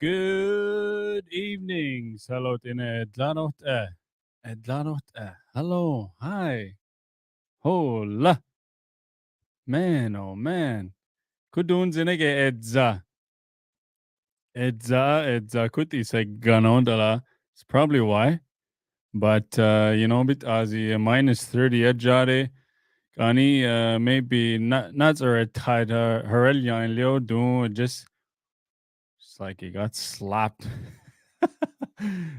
Good evenings. Hello, Dene Yati. Hello. Hi. Hola. Man, oh man. Kudun zinege edza. Edza kuti se ganondala. It's probably why. But, bit azi minus 30 edjade. Gani, maybe not a tied Harelya and Leo do just like he got slapped.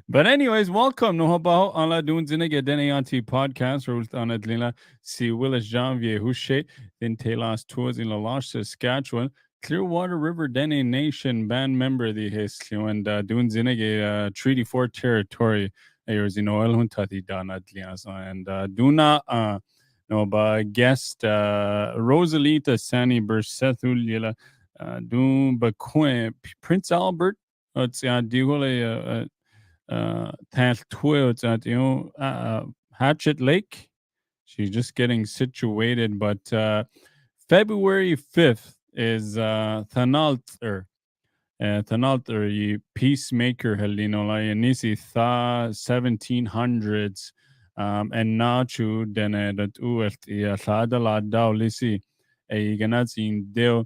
But anyways, welcome no haba on la dun zinige Dene Yati podcast rult on Adlina si Willis Janvier Houche then Taylor's tours in La Loche, Saskatchewan. Clearwater River Dene Nation band member the history and dun zinige Treaty 4 territory ayers in oil huntati dan Adliasa and duna no ba guest Rosalie Tsannie-Burseth ulyela dun ba Prince Albert it's digole Tal Twilt at Hatchet Lake. She's just getting situated, but February 5th is Thanalter. Thanalter, peacemaker Helino Nisi Tha 1700s. And Nachu dene dat uert Thada la Dao Lisi a Ganazin Deo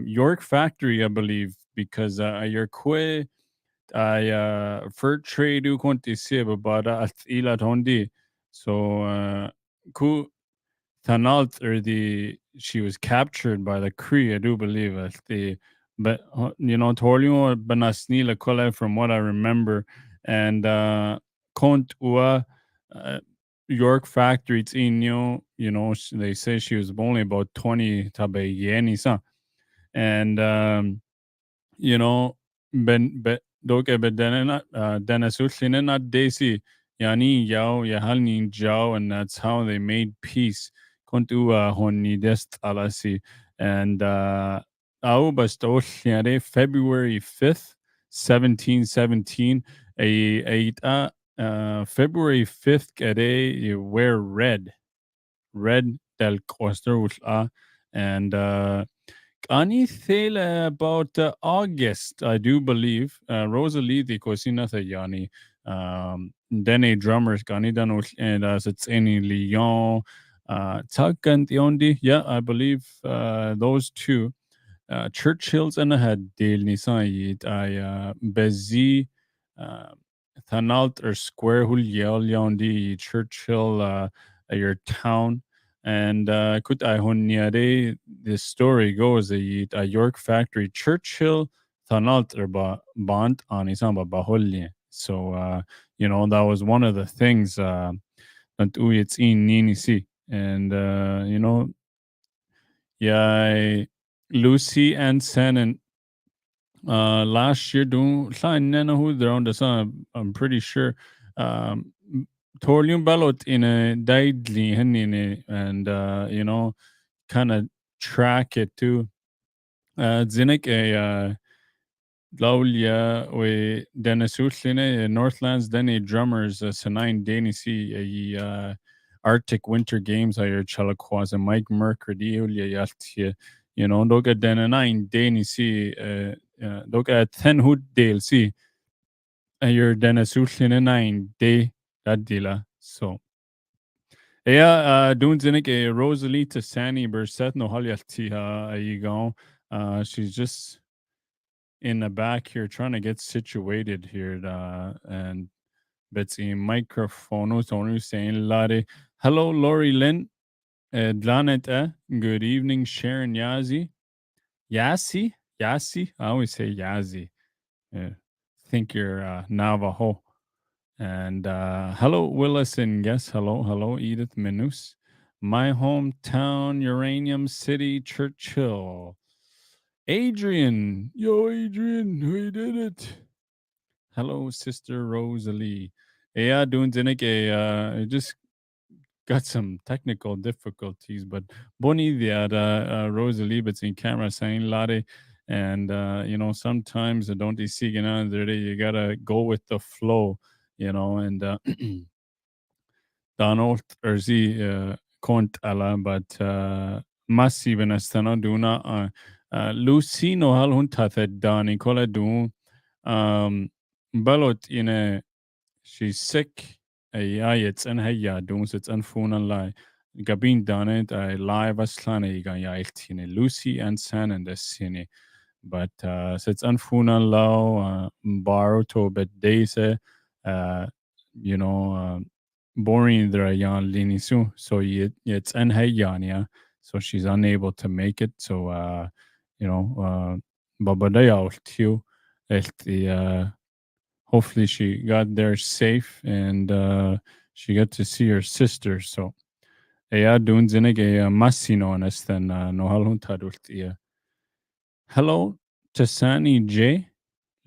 York Factory, I believe, because your I fur trade u konti sib bara at ila tondi. So ku Thanalt or the she was captured by the Cree, I do believe at the but Torlion Banasnila Kola from what I remember and Kont Ua York factory it's in they say she was only about 20 tabe yeni sa and you know, ben doke bedenena denasulinena desi yani yao yahalni jao, and that's how they made peace. Kontu honni dest alasi and au bastoliare February 5th, 1717. February 5th kare you wear red del coster and Ani thela about August, I do believe. Rosalie, the cosina yani. Dene drummers, Gani Danul, and as it's any Lyon, Tuck and Tiondi. Yeah, I believe those two. Churchill's and I had Dale Nisayit. I Bezi, Thanalt or Square Hul Yondi, Churchill, your town. And kut I honniare, the story goes a York factory Churchill Thanalt or Bant on Isamba Baholye. So that was one of the things that it's in Nini si. And yeah, Lucy and Senan last year doing sign who they're on the sun. I'm pretty sure. Torlium ballot in a daidli and kind of track it too. Zinek a Laulia we Denisuline Northlands Denny drummers Sanine Danisi a Arctic Winter Games higher Chalakwas and Mike Mercredi Yaltia, Doga Denanine Danisi Doga 10 hood Dale see your Denisuline 9 day that dila. So doen zinnig a Rosalie to Tsannie-Burseth no Halyaltiha you go. She's just in the back here trying to get situated here and Betsy microphone Tony saying Lade. Hello Lori Lynn. Dlaneta. Good evening, Sharon Yazi. Yasi. I always say Yazi. Think you're Navajo. And hello, Willis, and yes, hello, Edith Minus. My hometown, Uranium City, Churchill. Adrian, yo, Adrian, we did it. Hello, Sister Rosalie. Yeah, doing Dinik, I just got some technical difficulties, but Boni the Rosalie, but in camera saying Lade. And, sometimes I don't see, you gotta go with the flow, and Donald Erzi Kont ala, but massive in Astana Duna Lucy no hal huntathed Dani Kola Dun Balot in a she's sick. Yeah, it's an heya doons it's unfunan lai. Gabin done it. I live as slane ya Lucy and San and the cine. But sits unfunan lao baro to bet days uh you know boring there yan linisu. So it's an heya, so she's unable to make it. So you know babadaya ultiu hopefully she got there safe and she got to see her sister. So yeah, doing zinige massino nestan no halun tadult yeah. Hello, Tasani J.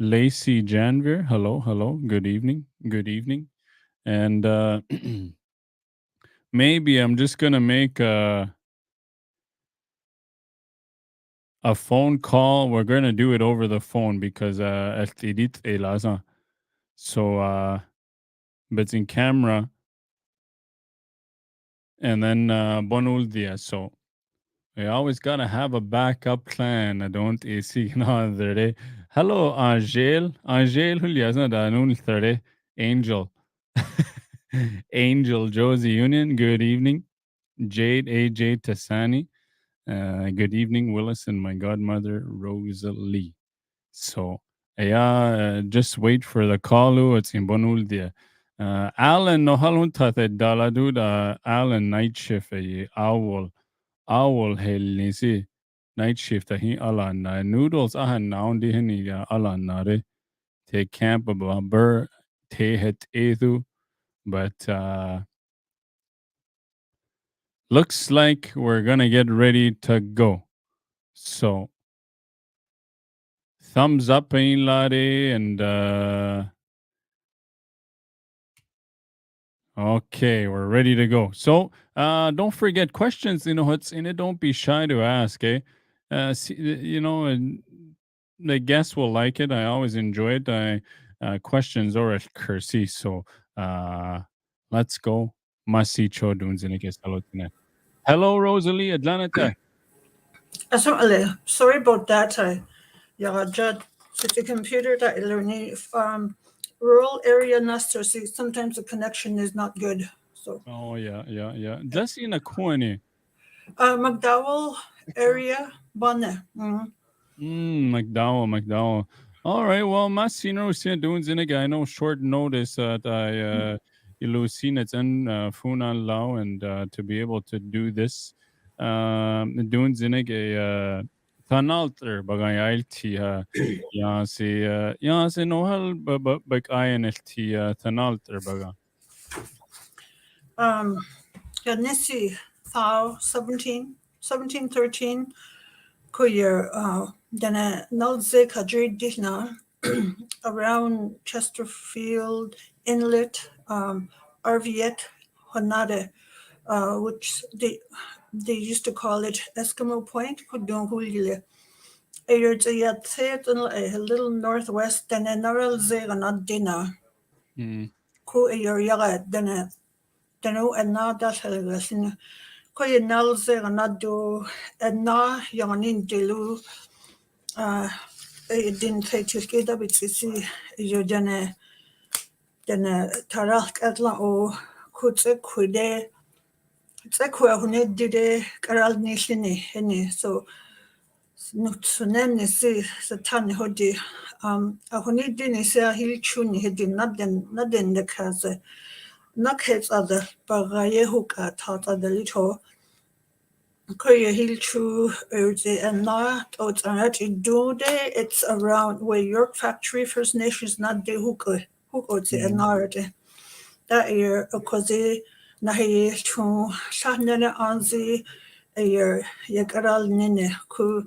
Lacey Janvir. Hello, hello. Good evening. Good evening. And maybe I'm just gonna make a phone call. We're gonna do it over the phone because so but in camera and then bonul dia. So we always gotta have a backup plan. I don't see another day. Hello, Angel. Angel Huliasna Danun Third Angel. Angel Josie Union. Good evening. Jade AJ Tassani. Good evening, Willis and my godmother Rosalie. So yeah, just wait for the call. It's in Bonul dia. Alan no halun tate daladud Alan night shift owl hell nisi night shift hi alan noodles ahan naun di hini ya alan nare te camp bur te het edu but looks like we're gonna get ready to go. So thumbs up in lade and okay, we're ready to go. So don't forget questions, what's in it. Don't be shy to ask, eh? And the guests will like it. I always enjoy it. Questions or a cursi. So uh, let's go. Masi chodun zinike salotine. Hello, Rosalie Atlanta. Sorry about that. Yeah, Judd, city computer that learning rural area Nestor. See, sometimes the connection is not good. So, Oh yeah. That's in a corner. McDowell area, Bonne. McDowell. All right. Well, my senior was doing Ziniga. I know short notice that I ilusin it's in Funan Lao and to be able to do this. Doing Ziniga Tanalter bagay ilti ya si nohal bag ayan ilti Tanalter baga. Nisi, Thou 1713, Kuyer, Dene Nalze Kadri Dihna, around Chesterfield Inlet, Arviet, Honade, which they used to call it Eskimo Point, Kudunghulile. A little northwest, Dene Naral Zeganad Dina, Ku Yaga Dene, Denu and Na Dashalgasin. Koye Nalze Ganadu and Na Yanin Delu. Din Tejkida Bitsisi, Jodene, Dene Tarak Atla o Kutse Kude, Tsekwa Hune Dide, Karal Nishini, Henny, so Nutsunem Nisi, Satan Hodi, a Hunidin is a hill chuni, he did not then the Kaze, Knockheads other, Bagayehuka taught at the little. Korea Hill Chu and not it's it's around where York Factory First Nations not de hook and not that year because nahi chu shahnene anzi a year yakaral nene ku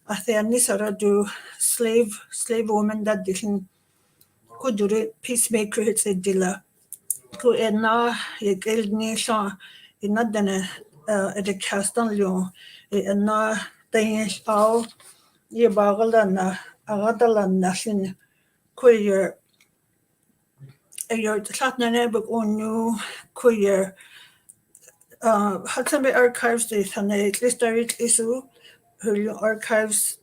athani saradu slave woman that didn't could do it peacemaker it's a dilla ku enna yakil ni sha inadane at a castan lyon enna tayin shaw ye bagalan agadalan nasin queer your chatnane book on you queer Hudson Bay Archives the Thane at least directly so archives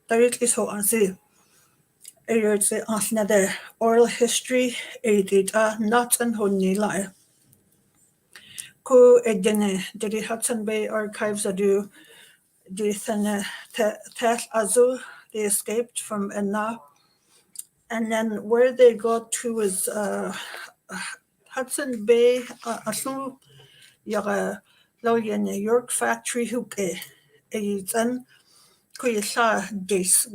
directly so on see It's another oral history edit not and honey lie. Ku edine the Hudson Bay Archives adu the Tel Azu they escaped from Enna, and then where they got to is Hudson Bay asu yaga lo yen York factory huke and Kuyasha Dace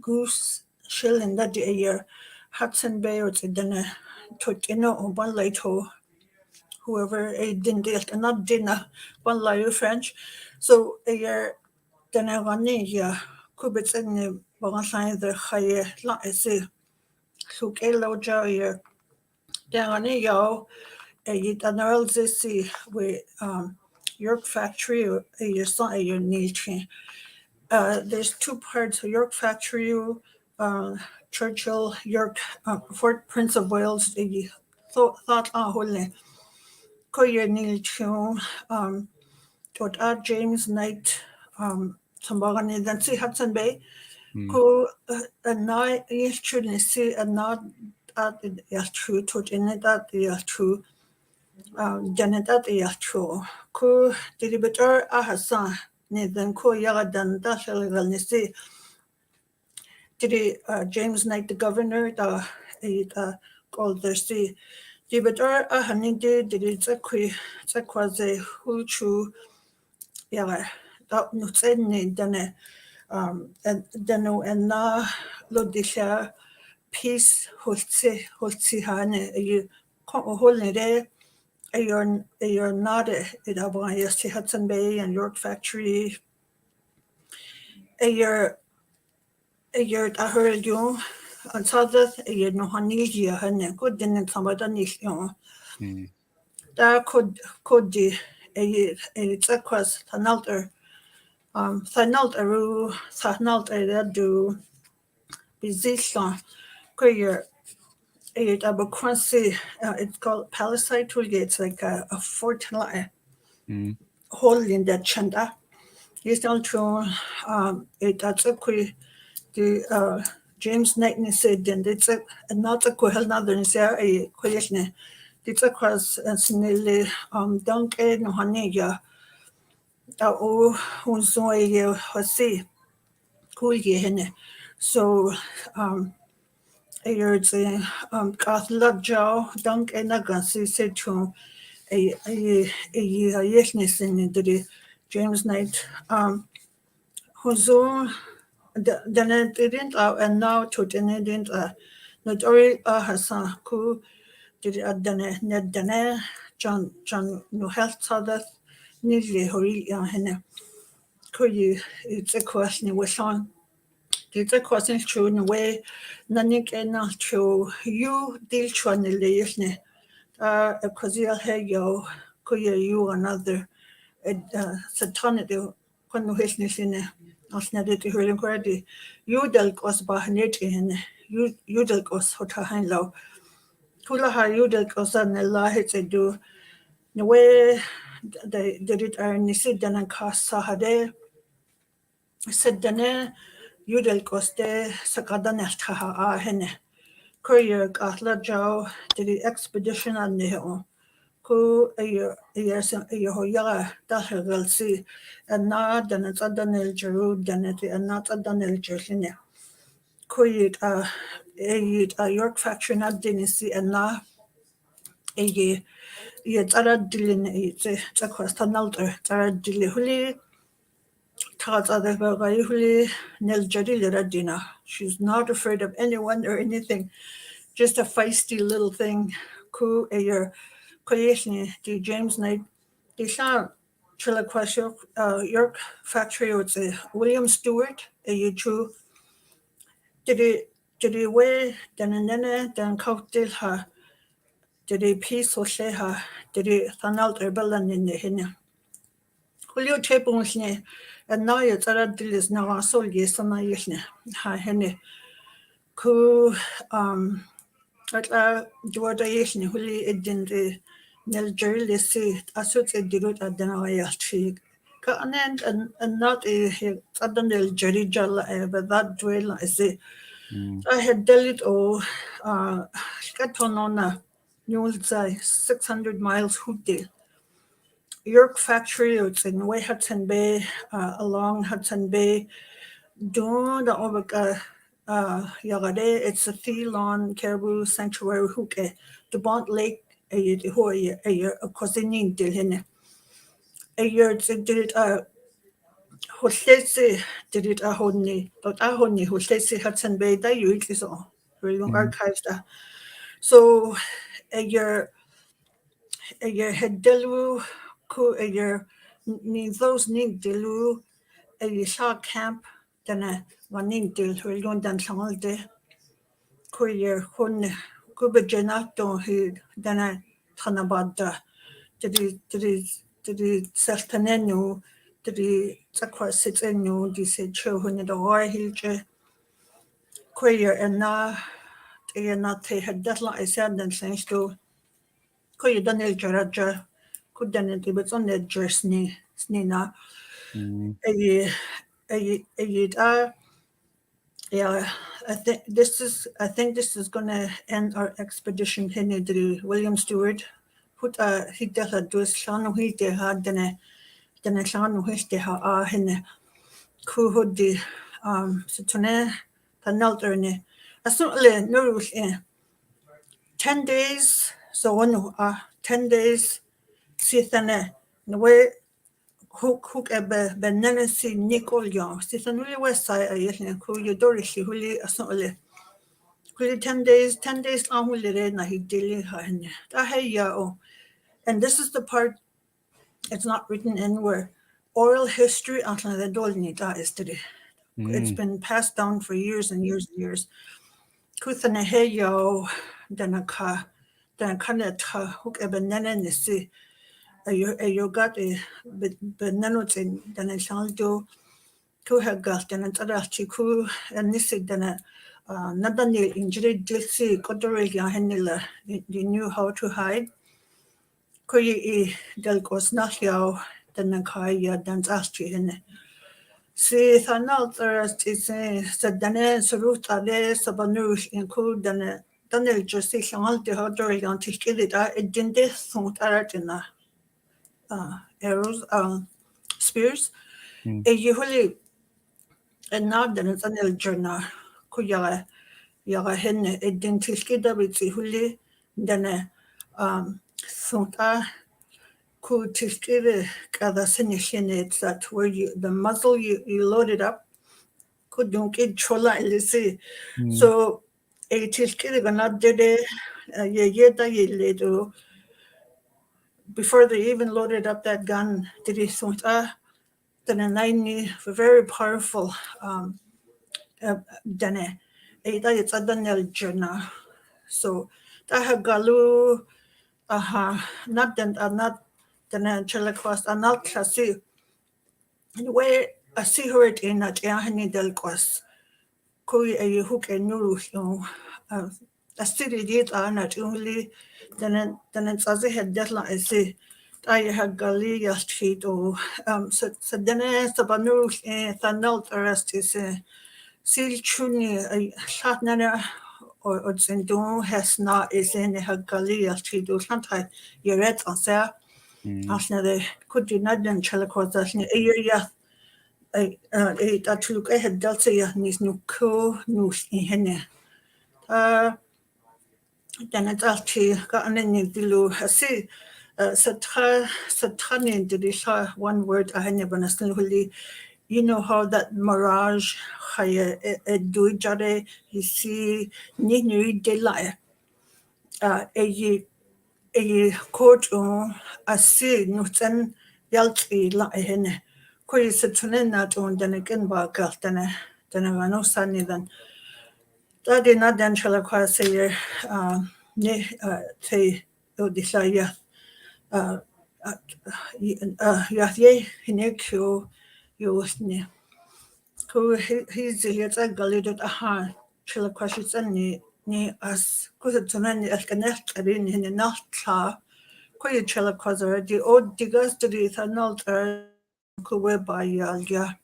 Goose Shilling that a year Hudson Bay or dinner Totino or one lato whoever a didn't not dinner one layo French. So a year dinner one ya Kubits and the Bonsan the higher la see Suke Loja year down a yo a annual see with York factory or a year son a year niche. There's two parts: York Factory, Churchill, York, Fort Prince of Wales. The thought holy. Koyer Neil Chu, Tot James Knight, Tambagani, then see Hudson Bay. Ko a night is true, see a not at the true, tot in it at the true, Janet at the true. Ko did it better a Hassan, then ko Yagadan, that's a little see. Did James Knight, the governor, the called the sea. Di bedor a honey did it a quasi who true yeah that nuts any done and deno and na lodisha peace holtsi hane you holding there you're not it about yes to Hudson Bay and York Factory a year I heard you and saw that you know honey here and good didn't somebody niche Daar could die it's a quas thanalter thanalteru thanalter do bizisla queer it abaquancy it's called Palisade Toolgate. It's like a fort hole in that chanda. It's not true. It that's a que the James Knight said and it's a not a quail another say a question. It's a cross snilly donkey no honey ya hun so ye hasi cool ye henne. So it's a catholic jaw donkey nagansi said to a yesness in the James Knight who so then it didn't and now to didn't not only Hassan ku did it done net done John no health other nearly hurry henne could you it's a question was on it's a question true in a way none can not true you deal trying to lay because you'll have yo could you another satanic when no business in as netted to hearing already you dealt was bahanet in you dealt was hot hand low Kula ha you dealt was an Allah hits a do the way they did it are sit dan and cast sahade said dane you dealt was de sakadan taha hene courier atla jow did the expedition on the hill ku a year hoya that see and not and it's a Daniel Jeru Danity and not a Daniel Jerlinia. Could a York factory not didn't see and na a ye Tara Dillin it's a question alter Tara Dillihuli Taz other Huli Nel Jadila Dina. She's not afraid of anyone or anything, just a feisty little thing. Ku a year creation the James Knight the Shan Chilaquasho York factory was a William Stewart a you true did he weigh then and then cocktail her did he piece or say her did he fan out her bellan in the hinna Julio Chaponsne and now it's a dilis now so yes and I yesne ha henne ku at Georgia yesne huli edin the Nel Jerry see asut a dirut at the Naya tree. And not a sudden Jerry Jalla, but that dwell I say. I had dealt Katonona, Newsay, 600 miles Hootdale. York factory, it's in Way Hudson Bay, along Hudson Bay. Doon the Obaka Yagade, it's a Thelon Caribou Sanctuary Hooke, the Bont Lake, a year, of course, they need Dilhine. A year, did it, Hostesi did it a honey, but a honey, Hostesi Hudson Bay, that you it is all. Really archives that. So a year had delu, ku a year, those need delu, a year saw camp, then a one need del, we're going down all day. Ku year, hun, kuba genato, he, then a tanabada, did he self-tenenu, did he sakwa sit in you, did he show when the war hilje, ku year, and na, not had deadline, I said, then thanks to. Ko you done el jaraja, could done it, but on the jersey, snina. Yeah, I think this is gonna end our expedition here to William Stewart. Put he did a do shan he de had then a shan which de ha henne ku hoodie so tune the nelterne. As soon no 10 days so one 10 days see the way hook benene si Nicole Young. Si sanuli west side a yelling who you dorishi huli asole. Huli 10 days long will read na he daily hen. And this is the part it's not written anywhere. Oral history after the dolni that is today. It's been passed down for years and years and years. Kuthana hey yo danaka danaka hook benene nisi. You got a benanots in Danachaldo. Ku hagal dan tarachi ku nisig dana nadani injury dilsi kodorega henila they knew how to hide ku yi del gosnachio dan kaya dan achi henne si thanal tarast is sadane surut ale sabanush in ku dan danel just shangal de hodorega tikilida it dinde sunt aratina arrows spears e yuhuli and now then it's an elderna kuyaga hen identiskida with huli then sunta ku tiskide kada sinishin it's that where you the muzzle you load it up could don't get chola lisi so a tiskide gonna did ye before they even loaded up that gun did he sunta then a 90 very powerful dene ida it's a danel journal so I have galu not then not dene chelakwas not classy in way I see her it in at yahani del kwas kui a hook and nuru a city did not only then it's as I had deadline I see I had gali yastrit or so dene sabanu thanal arrest is Sil chuni shatnana or zendon has not is in her gali as she do sometimes you read on there as the could you not then chalakos as a year that look I had dealt ya nis no co nus in henne then it's actually got an in dilu I see Satrani did it one word I had never necessarily you know how that mirage haya do jare you see ni de la e court on a see nutan yalti la hene ko is tunen not on den again ba galtana den no sunny then that did not then shall I say ne say do desire ya ye hinekyo yosne ko he's yet a galidot chilla questions and ni as kutunan elkanet arin in a nachtla ko you chilla quasar the old diggers to the thanal kuwe by yalja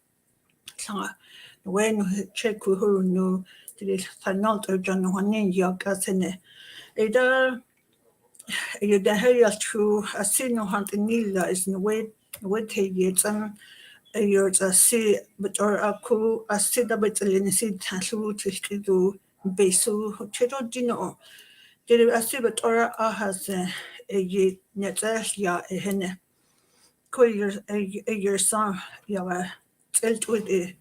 when check who knew diri thanalt urjan hanin yakasene ida the herial true a sino hunt in nila is in way yets and yours a see but or a ku a see the betlin see tasu to besu cheto dino did a see but or a has a ye neta ya a hene ko your son ya tilt with the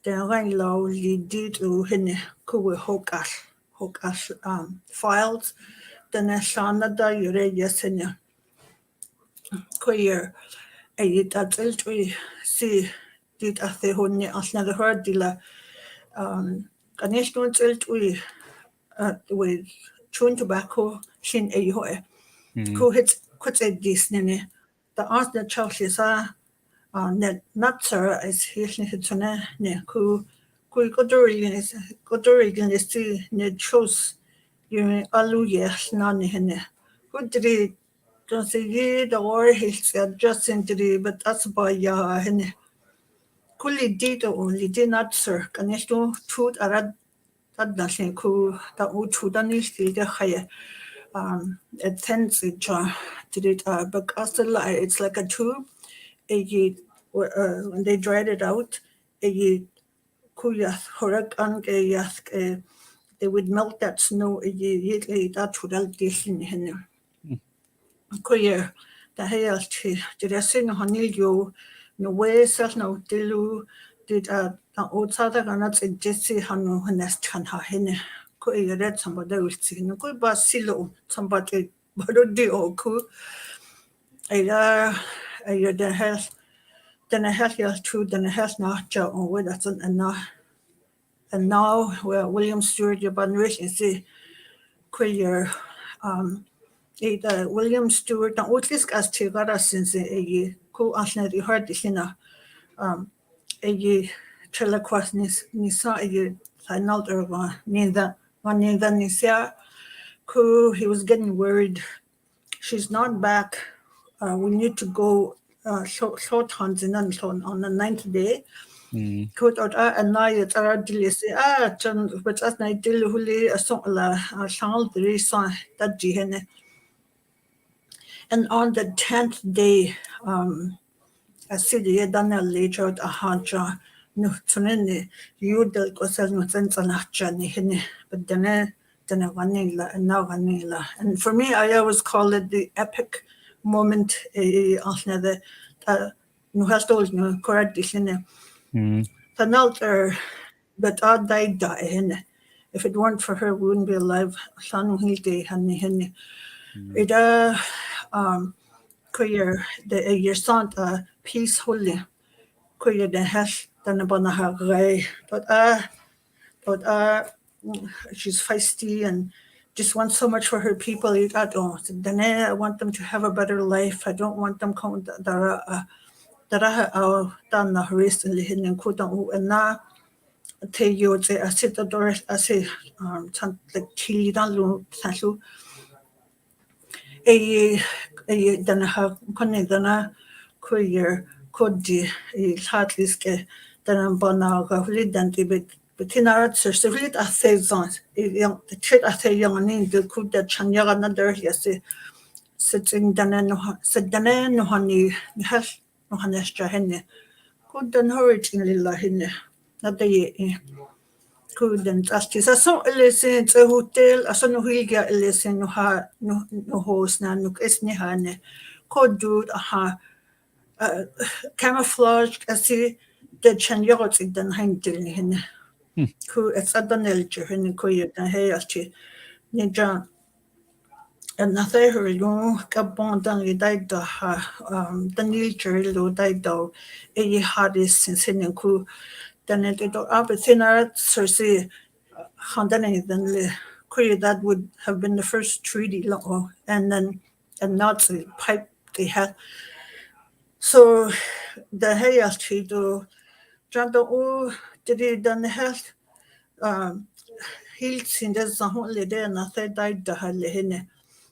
rain low did to hene ku hokas files den shana da yure yesenya queer a dat eltri si dit a the honne asna the hard dila ganesh don't eltri with chewing tobacco shin a hoe ko hit quit a disney the art that Chelsea sa net not sir is hirschne hitune ne ku godorigan is ne chose you alu yes none henne good don't say ye the war he's just into the but that's by ya henne kulli did only did not sir ganesh do tut arad that nothing ku that would to the new still the higher it tends it did it but also it's like a tube when they dried it out kuyath horak an they would melt that snow that would all this in henne Kuya the hayalti did I sing honey you no way self no dilu did outside ganat in Jesse hanu nest han ha hene kuya read somebody will see no good but silo somebody but do oku either the health then I have your true then I have not job on where that's and now well William Stewart your banrich is the queer William Stewart na utlisk as tigara since ku asna di hard dishina trela kwas nisa final erwa ninda nisa ku he was getting worried she's not back we need to go short hands in on the 9th day Kut and now it's our dilisi John but as night dil huli a song la shangal dri sa that jihene. And on the 10th day, I see the Dana later a haja no tunene you del kosel no sense an hene, but then vanilla and now vanilla. And for me, I always call it the epic moment of the no has told no correct hene. Fanalter, but I died hene. If it weren't for her, we wouldn't be alive. Shan hilde hene. It queer the your son peacefully queer the hash than about her gray but she's feisty and just wants so much for her people then I want them to have a better life. I don't want them coming that I done the recently hidden couldn't and now tell you I sit the door I say like chili down dana ha kone dana queer kodi hatliske dana bana ga hlidanti betinara sirsit a saison the chit a say young in the could that chanya another yes sitting dana no honey has no hanestra henne could then originally la henne not the couldn't astis so listen to hotel aso no hilga listen no host na no esni hane kodu camouflage asi de chanyorot den handel ni hene ku it's adanelje hene ko yeta he achi ni jan and na the her lo kabon dan li dai da danil lo dai do e hadis since hene ku then it up in our Cersei that would have been the first treaty law and then and Nazi pipe they had so the hayas to John did it done the health hills in the Zahonle there and I said died the Halehene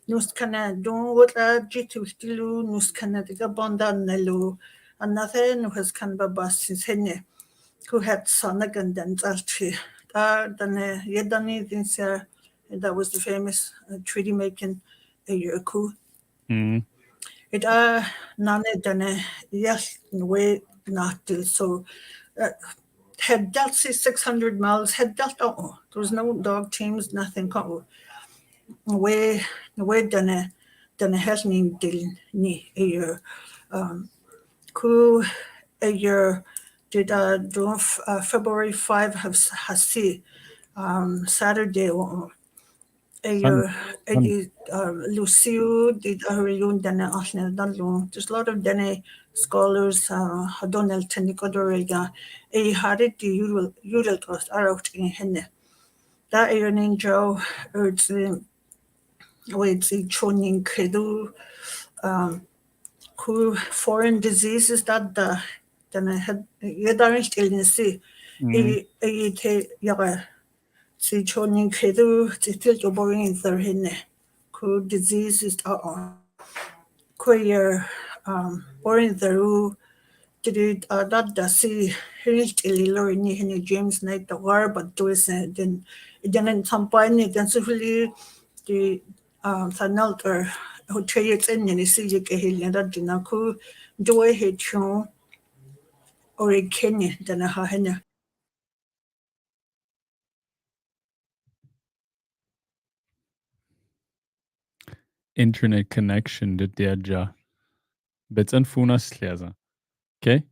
Nus kana don't what jitu stilu nus kana diga bonda nelu and nothing has can babas since hene who had Sanagan then Zalchi. Then Yedani Dinsia, that was the famous treaty making a year coup. It none done yes in way not do so. Had dealt 600 miles, had dealt there was no dog teams, nothing. Way done hasn't deal ni a year. Coup a year did February 5 has see Saturday a year Lucio did a reunion done there's a lot of Dene scholars Donald Tanikodorega a had it the usual cost are out in henne that evening Joe urged the with the choning credo who foreign diseases that then I had yadarished illness a te yaga see choning credo to feel your boring in their henne who diseases are queer boring the did that see reached Illinois in James Night the war but do is then some point then so really the sanalter who trades in and see you get here that dina ku do a hit you or a Kenya than a hahena. Internet connection did der ja. Bezan funas lesa. Okay?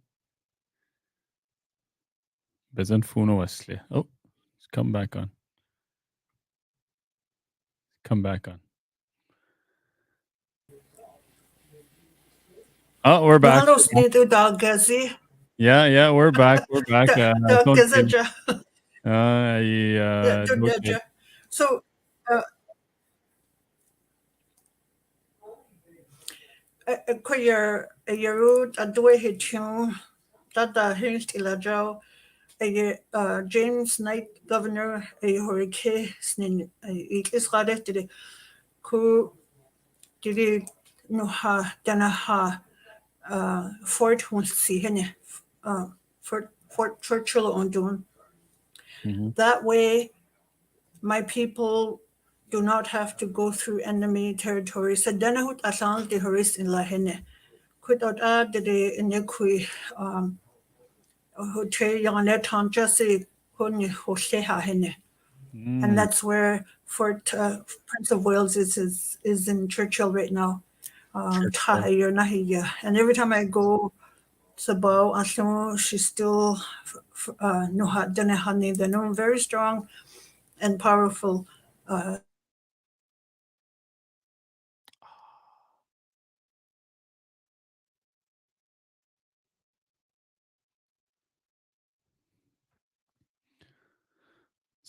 Bezan funo wasle. Oh, it's come back on. Come back on. Oh, we're back. Hello, Sneedu Dog Gazi. Yeah, we're back. We're back. Dog Gazaja. So, queer a year a do a hit you that hinged Ilajo. James Knight governor a hurricane snin is did ku did no ha dana ha Fort won't see henne Fort Churchill on doing that way my people do not have to go through enemy territory so dana hut asan the horis in la henne could out did in yakui hotel young let on just say couldn't ha henne. And that's where Fort Prince of Wales is in Churchill right now. And every time I go to Bow, she's still they're known very strong and powerful.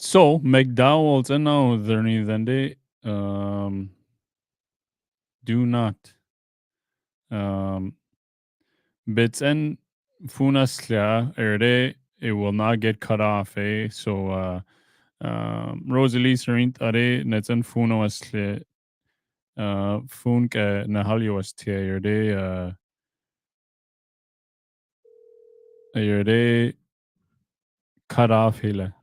So McDowell's and now then they do not bits and funaslia erde it will not get cut off, so Rosalie Serint are netzen funo asle funk nahalio astia erde cut off hele.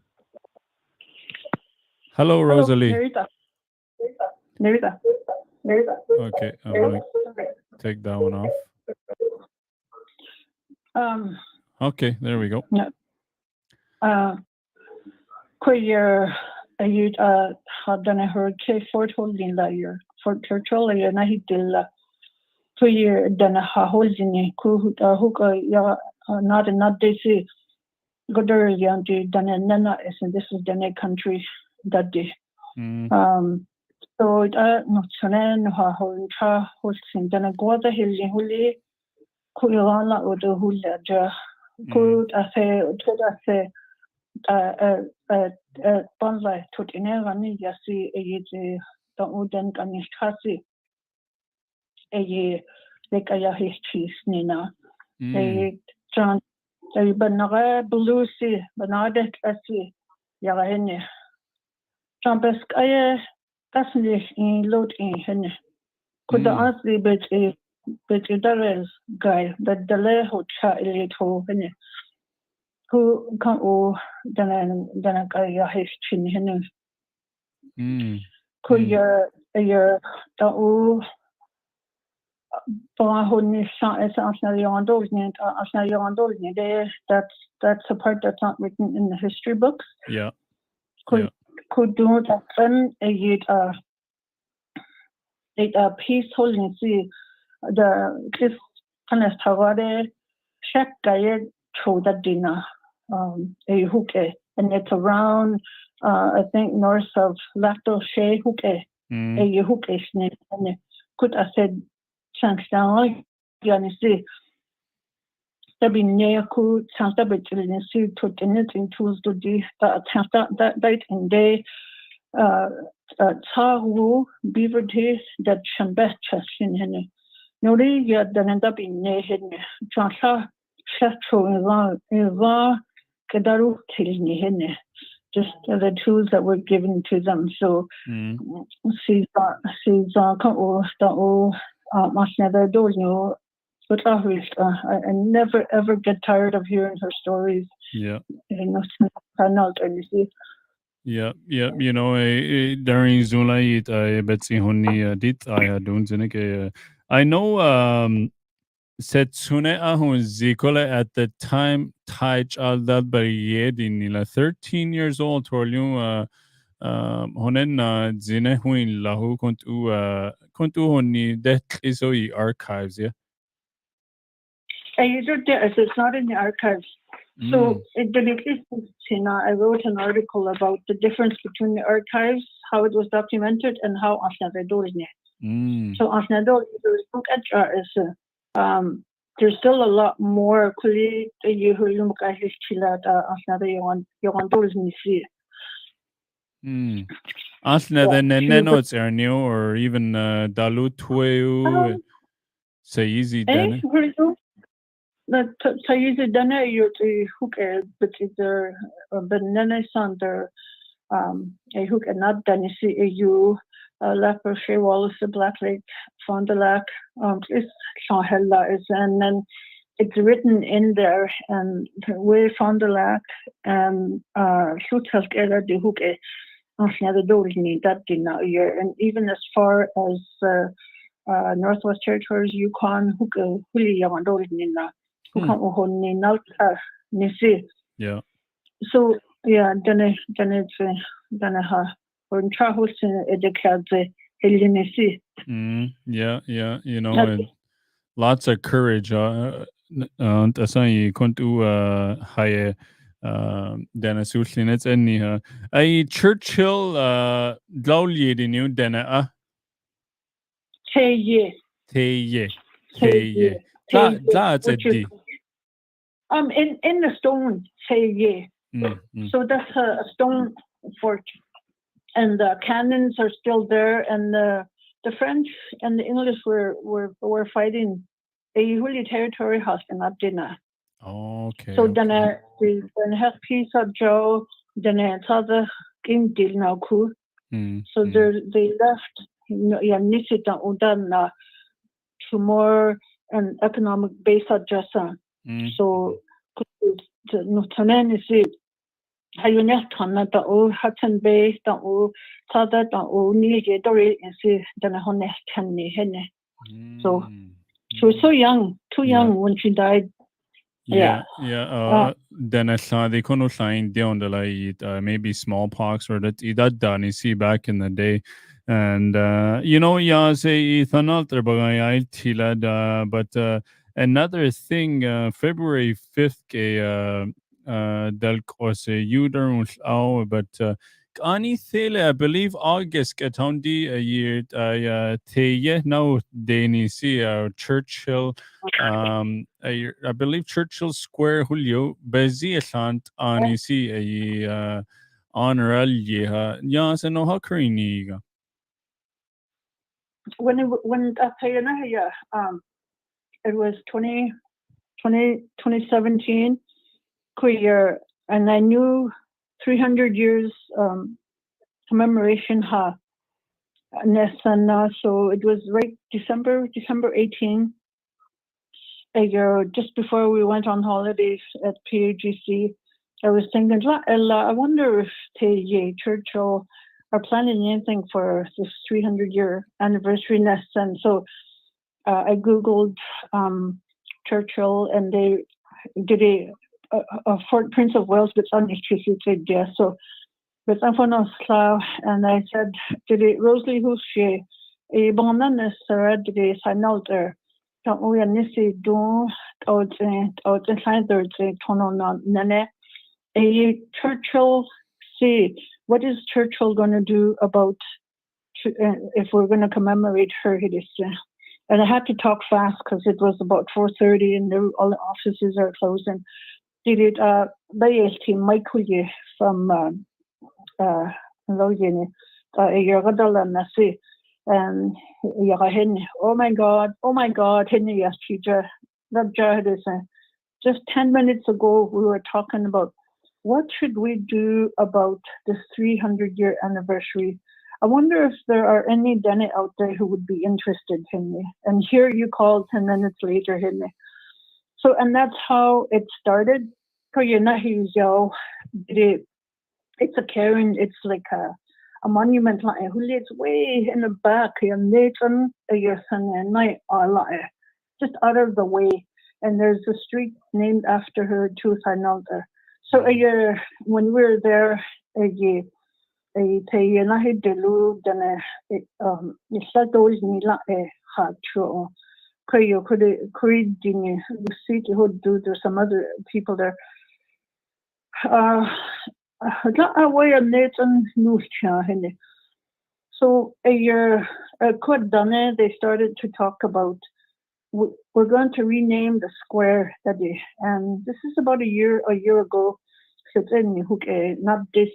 Hello, Rosalie. Nerita. Okay, I'm gonna take that one off. Okay, there we go. Queer you had done a hurricane Fort Holding that year. Fort Churchill and I did queer done a holding who ya not they see good yanti done a nana is and this is the country that day. So not sonen ha holcha holsin done a goda hilly huli kulana or the hula ja good say Bonla tut in Rani Yasi a the Uden Ganishasi a Lekaya History Nina. A John a Banara Belusi, Bernadette Assi, Yarahene. Champeskaya Gasnish in Lot in Henne. Could the answer bet a Darrell guy that the Leho cha elite ho Henne. who can't oh then I have chin him. Could your oh that's a part that's not written in the history books. Yeah. Could do that then a peaceful and see the this kind of tawade check guy through that dinner a hooke and it's around I think north of Lacto Shea hooke a hooke snake and could I said chance down yani see there be near could chance that between see to anything tools to do that in day Tahu beaver teeth that Shambeth in henne. Nori yet than end up in hidden. Chasa Shatro in Kedaru killing henne. Just the tools that were given to them. So she's never doing you. But I never ever get tired of hearing her stories. Yeah. Yeah, you know, during Zulait, I Betsy Honi dit I had done I know Setsune Ahun Zikola at the time Taich al that Barriedin 13 years old Torlu Honen Zine Huin Lahu Kontu Honi that is archives, yeah. It's not in the archives. So I wrote an article about the difference between the archives, how it was documented, and how Asnador is. So Asnador is there's still a lot more kuli you who look at his chila Asnador you want those in the Asna then notes are new or even Dalu say easy then. That Sayizi Dene Yati hook but either banana sander a hook and not Danisi EU Leper Wallace Black Lake Fond du Lac is Shahella is and then it's written in there and where Fond du Lac and shoot has gathered the hook the door need that dinner year and even as far as Northwest Territories Yukon hook Huli Yawandor yeah. So yeah, then or in Charles educate yeah, you know, and lots of courage. Tasai kontu haye dana sultinets enni I Churchill dlaulye di new dana Teye. That's a D. In the stone, Teye. So that's a stone fort, and the cannons are still there, and the French and the English were fighting a Huli territory house in Abdina. Okay. So then I have piece of Joe, then I saw the game deal now cool. So they left. Nisita Udan to more an economic base adjustment. So Notanen is it. How you next on the old Hudson Bay, the old Southern, the old Nilgatory, and see then a honest Henny Henny. So she was so young, too young when she died. Then I saw they couldn't find down the light, maybe smallpox or that done you see back in the day. And you know, say ethanol but another thing, February 5th, del course but Ani Thele, I believe August Gatondi a year Teye now Dene Churchill I believe Churchill Square Julio Beziasant Ani a honor Yas and no Hakrini. When it was 2017 queer and I knew 300 years commemoration Nesana, so it was right December 18 just before we went on holidays at PAGC, I was thinking, I wonder if the Churchill are planning anything for this 300-year anniversary nest. And so I Googled Churchill, and they did a Fort Prince of Wales, but on the so but I'm from Oslo, and I said, did it Rosalie who's she? A bonan is did it sign out there? Don't we nisi do out in side there to tono nane? A Churchill see what is Churchill going to do about if we're going to commemorate her history? And I had to talk fast because it was about 4:30 and all the offices are closing. Did it by team Michael from Logini Yagadala and Yagahin. Oh my God, Henry Yastija. That jar is just 10 minutes ago we were talking about what should we do about this 300-year anniversary. I wonder if there are any Dene out there who would be interested, Henry. And here you called 10 minutes later, Henry. So, and that's how it started. It's a cairn, it's like a monument, who lives way in the back, just out of the way. And there's a street named after her, too, So when we were there, there's some other people there. So they started to talk about we're going to rename the square today, and this is about a year ago. Not this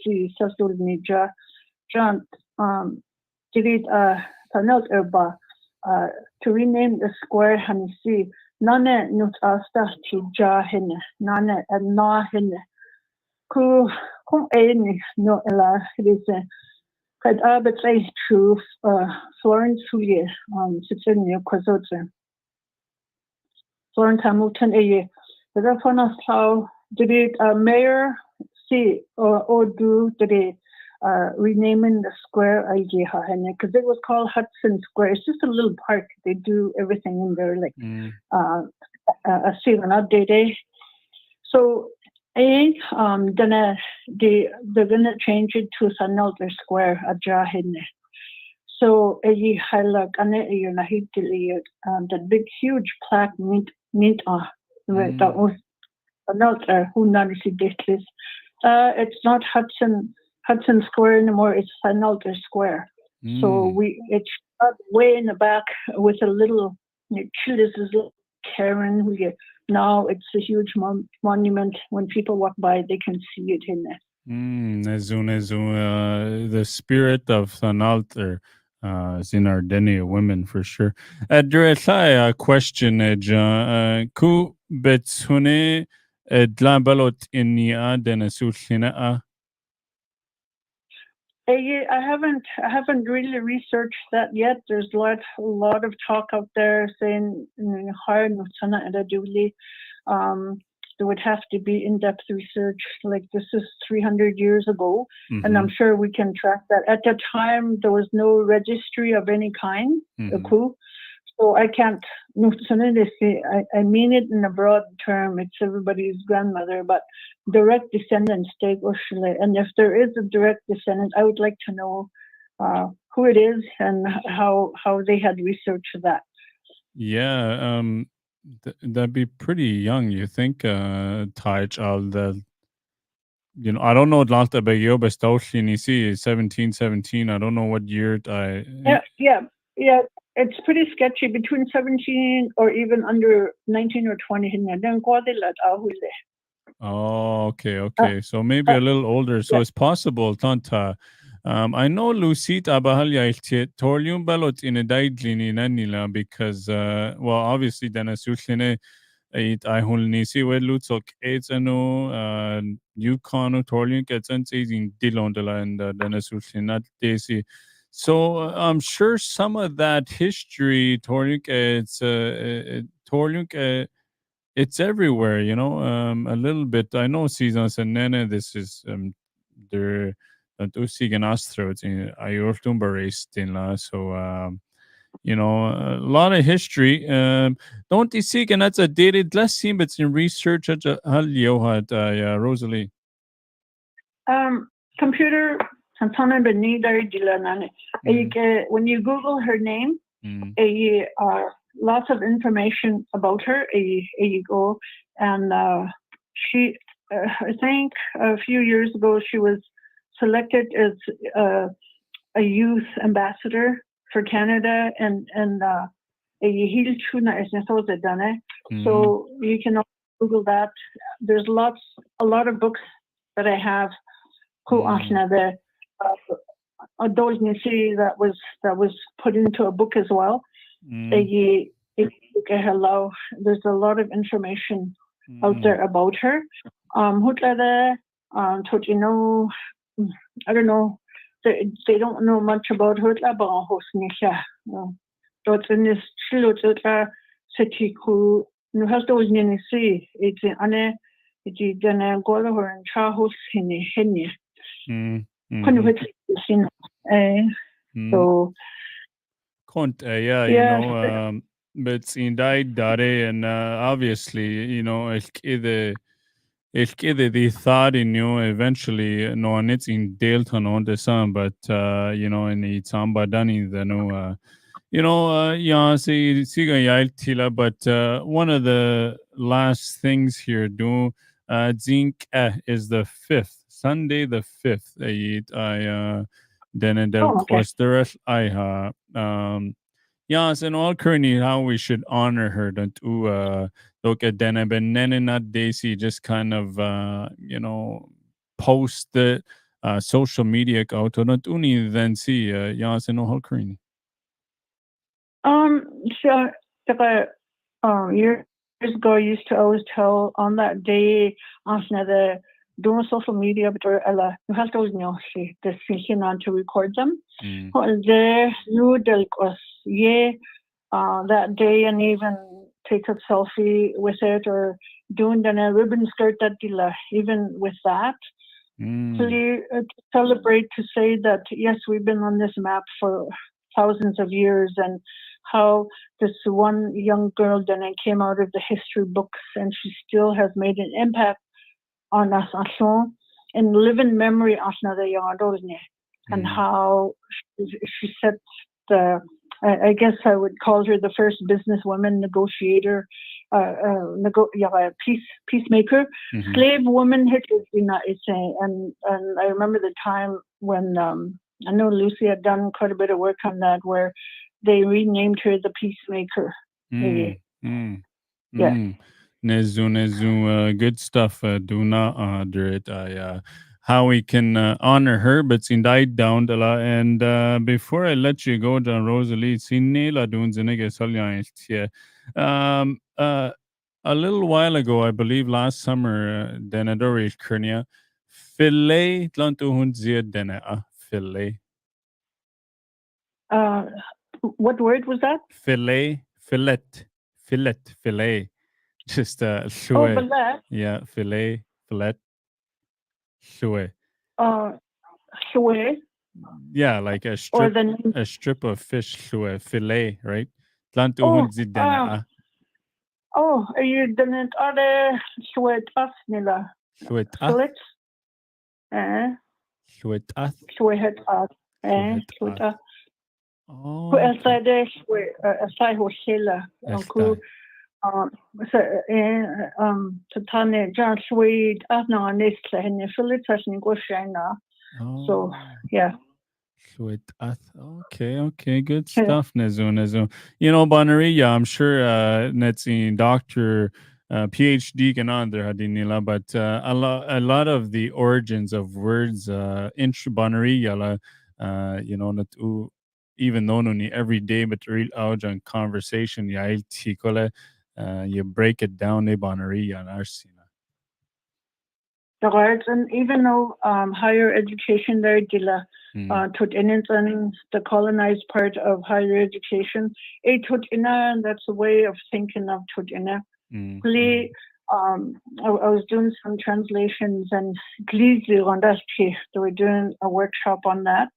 to rename the square Hanisi Nane Nut Asta Tija Hene Nane and Na Hene Ku no ela it is kad arbeidsrecht true Florence Huye Sitzenio Kwazote Florence Hamilton the Rafanas how did it mayor see or do did it renaming the square idea because it was called Hudson Square. It's just a little park. They do everything in there like a season update. So they're gonna change it to Sanalter Square at Jahin. So the big huge plaque mint that was another who not this. It's not Hudson Square anymore. It's Sanalter Square. So it's way in the back with a little cutest little Karen. Now it's a huge monument. When people walk by, they can see it in there. The spirit of Sanalter is in our Dene women for sure. Adresai a question ku betsune dlabalot inia denesulina. I haven't really researched that yet. There's a lot of talk out there saying there would have to be in-depth research. Like this is 300 years ago, and I'm sure we can track that. At the time, there was no registry of any kind, so I can't. I mean it in a broad term. It's everybody's grandmother, but direct descendants take Ursula. And if there is a direct descendant, I would like to know who it is and how they had researched that. Yeah, that'd be pretty young, you think, Taj al the I don't know Atlanta Bayo, but you see 1717. I don't know what year Yeah. It's pretty sketchy. Between 17 or even under 19 or 20. Oh, okay. So maybe a little older. So it's possible, Tanta. I know Lucit Abahalya Torium Balot in a Daidlini Nanila because well obviously then a Sushine it I nisi where Lutzok Aitzano Yukon Torium gets in Dilondala and then a Sushinat Desi. So I'm sure some of that history Torium it's Torium it's everywhere, you know. A little bit. I know seasons and nene. This is there. That usigen astros in ayortumbaristin la. So you know, a lot of history. Don't you see? And that's a dated less seen, but in research at yeah, Rosalie. Computer Santana Benida Dilanane. When you Google her name, lots of information about her. You go and she, I think a few years ago, she was selected as a youth ambassador for Canada, and so you can Google that. There's a lot of books that I have. The adult Nisi that was put into a book as well. There's a lot of information out there about her. I don't know. They don't know much about her. Nu hast du nie see. It's ane. It's dene gola her and chahos hini. So. Yeah, you know, but in Dare, and obviously, you know, the thought in you eventually, no, and it's in Delta on the sun, but you know, in the Tamba Dani, the no, you know, yeah, see, Tila, but one of the last things here, do Zink is the 5th, Sunday the 5th, I then del Costeres, yes, and all currently how we should honor her. Don't look at Dene Ben not Daisy just kind of you know post the social media out don't uni then see yes and all currently. So years ago I used to always tell on that day after the doing social media but ella you have to know she the thinking on to record them. The you del that day and even take a selfie with it or doing a ribbon skirt that dila even with that. To celebrate, to say that yes, we've been on this map for thousands of years, and how this one young girl then came out of the history books and she still has made an impact on us and live in memory of another young and how she set the I guess I would call her the first businesswoman negotiator, peacemaker, slave woman and I remember the time when I know Lucy had done quite a bit of work on that where they renamed her the Peacemaker. Yeah. Nezu, good stuff. Do not under it. How we can honor her, but in died down the la. And before I let you go, John Rosalie, sinela dun zinige salyan. A little while ago, I believe last summer, denadori kernia, filet tlantu hundzia dena filet. What word was that? Filet. Just filet. Yeah, filet. Chouet. Chouet. Yeah, like a strip of fish chouet, filet, right? Are you done it chouet as nila? Chouet as. Oh. Aside Hoshela, Tane John Sweet, Asna Nestle, and Philip Session Goshana. So, yeah. Okay, good stuff, Nezu. You know, Bonaria, I'm sure Netzi Dr. PhD can on there hadinila, but a lot of the origins of words in Bonaria, you know, not even though only every day, but real out on conversation, you break it down, Bonaria and Arsina. And even though higher education there, the colonized part of higher education, and that's a way of thinking of Tudina. Really, I was doing some translations and Gleasley on that. They were doing a workshop on that.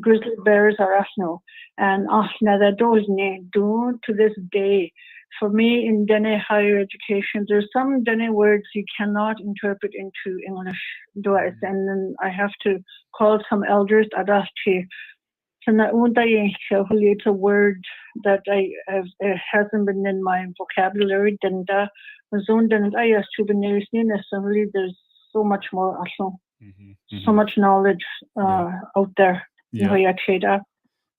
Grizzly bears are Asno, and that those do to this day. For me, in Dene higher education, there's some Dene words you cannot interpret into English, and then I have to call some elders adachi. It's a word that it hasn't been in my vocabulary. There's so much more, also, so much knowledge out there.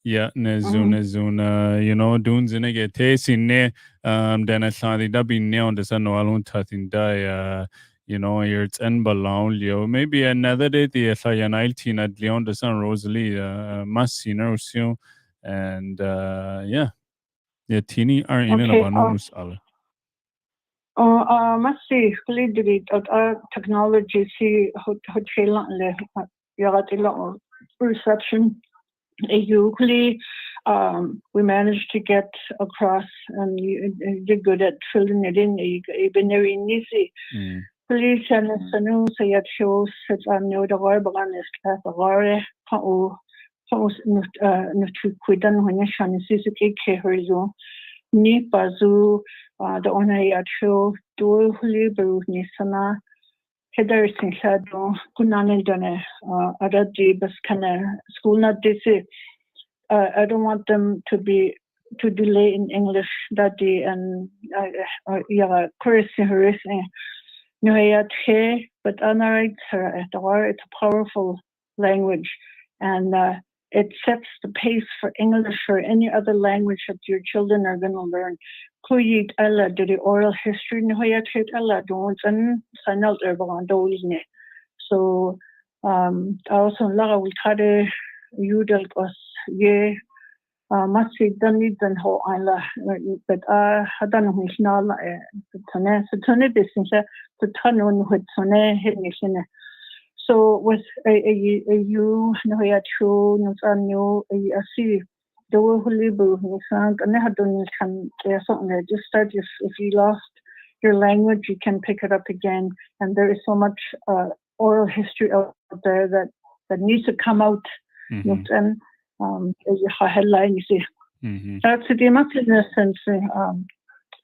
Yeah, nezuna, you know, dunes in a tasting ne, then I saw the dubby neon the sun alone tatting die, you know, it's enbalon, Leo. Maybe another day, the Sayan 19 at Leon the Sun Rosalie, Massi Nursio, and yeah, teeny are in and about must see, really, technology, see, how reception. Usually, we managed to get across, and you're good at filling it in. Even very easy. Police and Sanu say it shows that I know the war began is class of war. To quit and when you shan is a keherzo. Ni bazu, the only at show, do liberal nisana. Heather sin shadow, Kunan done other jibs can school not this. I don't want them to be to delay in English that day and Chris no but it's a powerful language and it sets the pace for English or any other language that your children are going to learn. Kuyit alla do the oral history no ya tret alla don't and sanal erbalan dolne. So also laga will kade yudal was ye masi dani dan ho alla but hadan ho isnala tone business to ton on with tone hidnishine. So with a you no ya true no anyo a see the libu and just start if you lost your language you can pick it up again and there is so much oral history out there that needs to come out and headline you see that's the much in a sense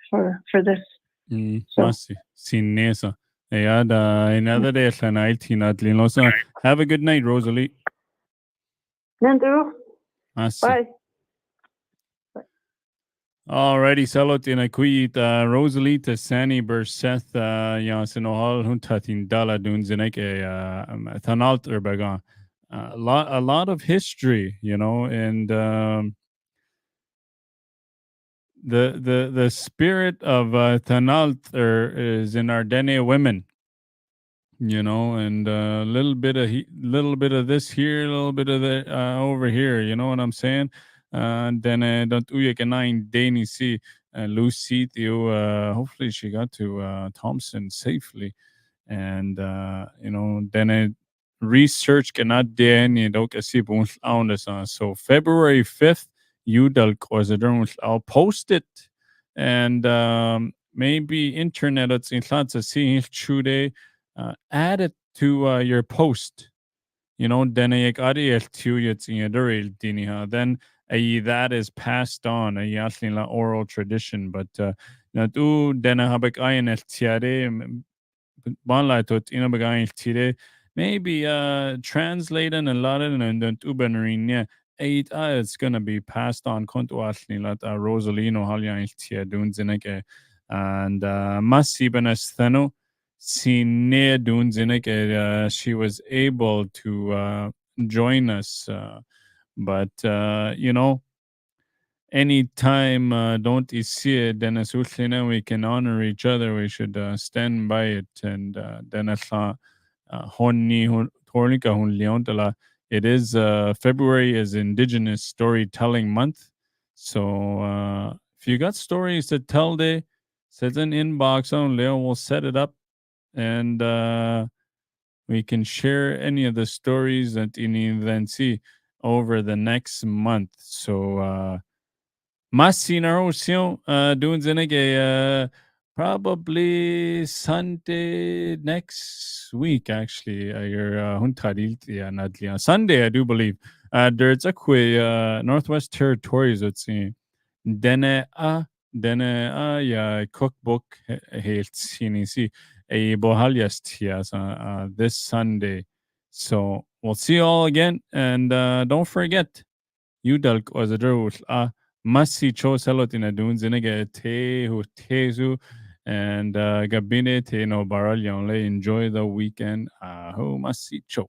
for this so. Another day at night have a good night, Rosalie. Bye. Alrighty, salot in a quit, Rosalie to Tsannie-Burseth, Yansinohal, Huntatin Dala Dunzinek, Thanalt Urbagan. A lot of history, you know, and the spirit of Thanalt is in our Dene women. You know, and a little bit of this here, a little bit of that over here. You know what I'm saying? Then don't you can nine Dene see Lucy Theo. Hopefully she got to Thompson safely, and you know then research cannot den you don't see on this. So February 5th, you was a journal. I'll post it, and maybe internet it's in lots of seeing today. Add it to your post. You know, then then that is passed on a oral tradition. But na tu then habek ayen tiare maybe translate and a lot and then ubenrinia it's gonna be passed on kontu lat Rosalino halya tia dunzineke and masibenes theno Sine Dunzinek, she was able to join us. But, you know, anytime don't you see it, then as we can honor each other. We should stand by it. And then it is February is Indigenous Storytelling Month. So if you got stories to tell, send an inbox on Leo. We'll set it up. And we can share any of the stories that you then see over the next month. So, Massi Narosion, doing Zenege, Probably Sunday next week, actually. Sunday, I do believe. There's a Northwest Territories, let's see. Dene ja cookbook helt sinisi a bohaljast this Sunday. So we'll see you all again, and don't forget, Udalk was a Masi cho selotina dun zinega te hu tezu and gabine te no baralyon. Enjoy the weekend. Ho masi cho.